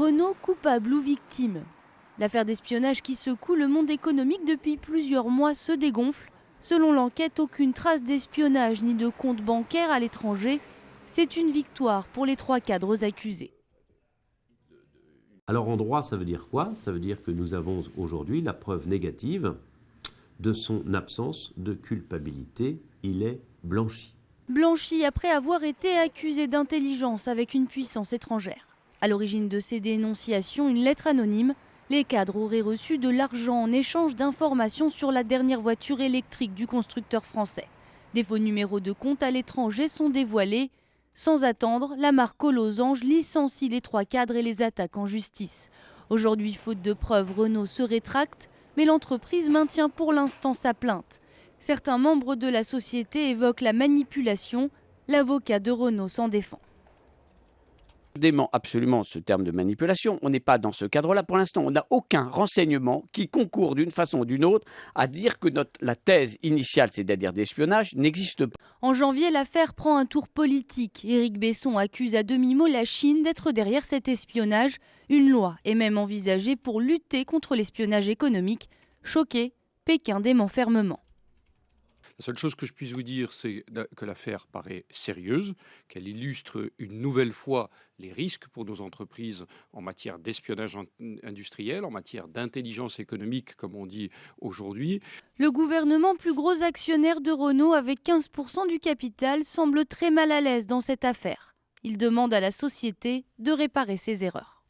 Renault coupable ou victime? L'affaire d'espionnage qui secoue le monde économique depuis plusieurs mois se dégonfle. Selon l'enquête, aucune trace d'espionnage ni de compte bancaire à l'étranger. C'est une victoire pour les 3 cadres accusés. Alors en droit, ça veut dire quoi? Ça veut dire que nous avons aujourd'hui la preuve négative de son absence de culpabilité. Il est blanchi. Blanchi après avoir été accusé d'intelligence avec une puissance étrangère. À l'origine de ces dénonciations, une lettre anonyme. Les cadres auraient reçu de l'argent en échange d'informations sur la dernière voiture électrique du constructeur français. Des faux numéros de compte à l'étranger sont dévoilés. Sans attendre, la marque aux losanges licencie les 3 cadres et les attaque en justice. Aujourd'hui, faute de preuves, Renault se rétracte, mais l'entreprise maintient pour l'instant sa plainte. Certains membres de la société évoquent la manipulation. L'avocat de Renault s'en défend. Je dément absolument ce terme de manipulation. On n'est pas dans ce cadre-là. Pour l'instant, on n'a aucun renseignement qui concourt d'une façon ou d'une autre à dire que la thèse initiale, c'est-à-dire d'espionnage, n'existe pas. En janvier, l'affaire prend un tour politique. Éric Besson accuse à demi-mot la Chine d'être derrière cet espionnage. Une loi est même envisagée pour lutter contre l'espionnage économique. Choqué, Pékin dément fermement. La seule chose que je puisse vous dire, c'est que l'affaire paraît sérieuse, qu'elle illustre une nouvelle fois les risques pour nos entreprises en matière d'espionnage industriel, en matière d'intelligence économique, comme on dit aujourd'hui. Le gouvernement, plus gros actionnaire de Renault avec 15% du capital, semble très mal à l'aise dans cette affaire. Il demande à la société de réparer ses erreurs.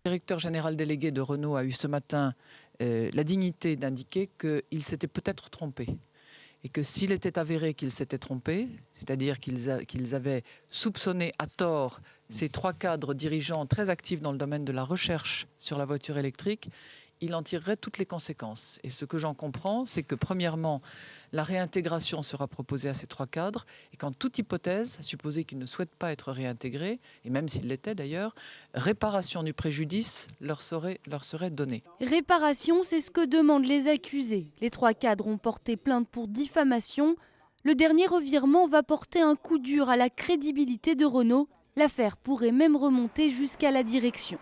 Le directeur général délégué de Renault a eu ce matin la dignité d'indiquer qu'il s'était peut-être trompé. Et que s'il était avéré qu'ils s'étaient trompés, c'est-à-dire qu'ils avaient soupçonné à tort ces 3 cadres dirigeants très actifs dans le domaine de la recherche sur la voiture électrique, il en tirerait toutes les conséquences. Et ce que j'en comprends, c'est que premièrement, la réintégration sera proposée à ces 3 cadres, et qu'en toute hypothèse, supposé qu'ils ne souhaitent pas être réintégrés, et même s'ils l'étaient d'ailleurs, réparation du préjudice leur serait donnée. Réparation, c'est ce que demandent les accusés. Les 3 cadres ont porté plainte pour diffamation. Le dernier revirement va porter un coup dur à la crédibilité de Renault. L'affaire pourrait même remonter jusqu'à la direction.